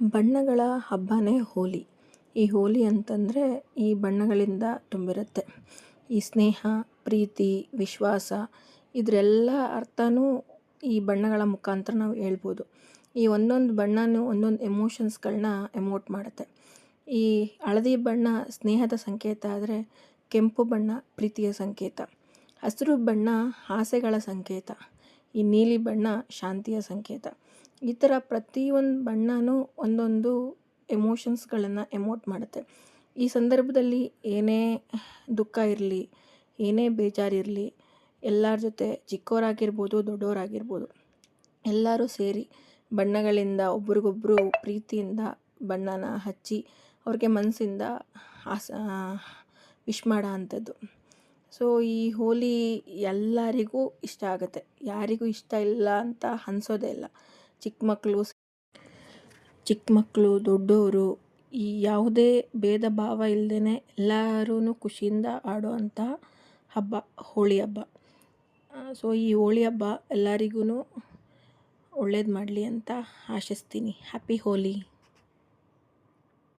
ಬಣ್ಣಗಳ ಹಬ್ಬನೇ ಹೋಲಿ. ಈ ಹೋಲಿ ಅಂತಂದರೆ ಈ ಬಣ್ಣಗಳಿಂದ ತುಂಬಿರುತ್ತೆ. ಈ ಸ್ನೇಹ, ಪ್ರೀತಿ, ವಿಶ್ವಾಸ ಇದರೆಲ್ಲ ಅರ್ಥನೂ ಈ ಬಣ್ಣಗಳ ಮುಖಾಂತರ ನಾವು ಹೇಳ್ಬೋದು. ಈ ಒಂದೊಂದು ಬಣ್ಣನೂ ಒಂದೊಂದು ಎಮೋಷನ್ಸ್ಗಳನ್ನ ಎಮೋಟ್ ಮಾಡುತ್ತೆ. ಈ ಹಳದಿ ಬಣ್ಣ ಸ್ನೇಹದ ಸಂಕೇತ ಆದರೆ, ಕೆಂಪು ಬಣ್ಣ ಪ್ರೀತಿಯ ಸಂಕೇತ, ಹಸಿರು ಬಣ್ಣ ಆಸೆಗಳ ಸಂಕೇತ, ಈ ನೀಲಿ ಬಣ್ಣ ಶಾಂತಿಯ ಸಂಕೇತ. ಈ ಥರ ಪ್ರತಿಯೊಂದು ಬಣ್ಣನೂ ಒಂದೊಂದು ಎಮೋಷನ್ಸ್ಗಳನ್ನು ಎಮೋಟ್ ಮಾಡುತ್ತೆ. ಈ ಸಂದರ್ಭದಲ್ಲಿ ಏನೇ ದುಃಖ ಇರಲಿ, ಏನೇ ಬೇಜಾರಿರಲಿ, ಎಲ್ಲರ ಜೊತೆ ಚಿಕ್ಕವರಾಗಿರ್ಬೋದು, ದೊಡ್ಡವರಾಗಿರ್ಬೋದು, ಎಲ್ಲರೂ ಸೇರಿ ಬಣ್ಣಗಳಿಂದ ಒಬ್ರಿಗೊಬ್ಬರು ಪ್ರೀತಿಯಿಂದ ಬಣ್ಣನ ಹಚ್ಚಿ ಅವ್ರಿಗೆ ಮನಸ್ಸಿಂದ ವಿಶ್ ಮಾಡೋ ಅಂಥದ್ದು. ಸೊ ಈ ಹೋಲಿ ಎಲ್ಲರಿಗೂ ಇಷ್ಟ ಆಗುತ್ತೆ, ಯಾರಿಗೂ ಇಷ್ಟ ಇಲ್ಲ ಅಂತ ಅನ್ಸೋದೇ ಇಲ್ಲ. ಚಿಕ್ಕ ಮಕ್ಕಳು ದೊಡ್ಡವರು ಈ ಯಾವುದೇ ಭೇದ ಭಾವ ಇಲ್ಲದೇ ಎಲ್ಲರೂ ಖುಷಿಯಿಂದ ಆಡೋ ಅಂಥ ಹಬ್ಬ ಹೋಳಿ ಹಬ್ಬ. ಸೊ ಈ ಹೋಳಿ ಹಬ್ಬ ಎಲ್ಲರಿಗೂ ಒಳ್ಳೇದು ಮಾಡಲಿ ಅಂತ ಆಶಿಸ್ತೀನಿ. ಹ್ಯಾಪಿ ಹೋಲಿ.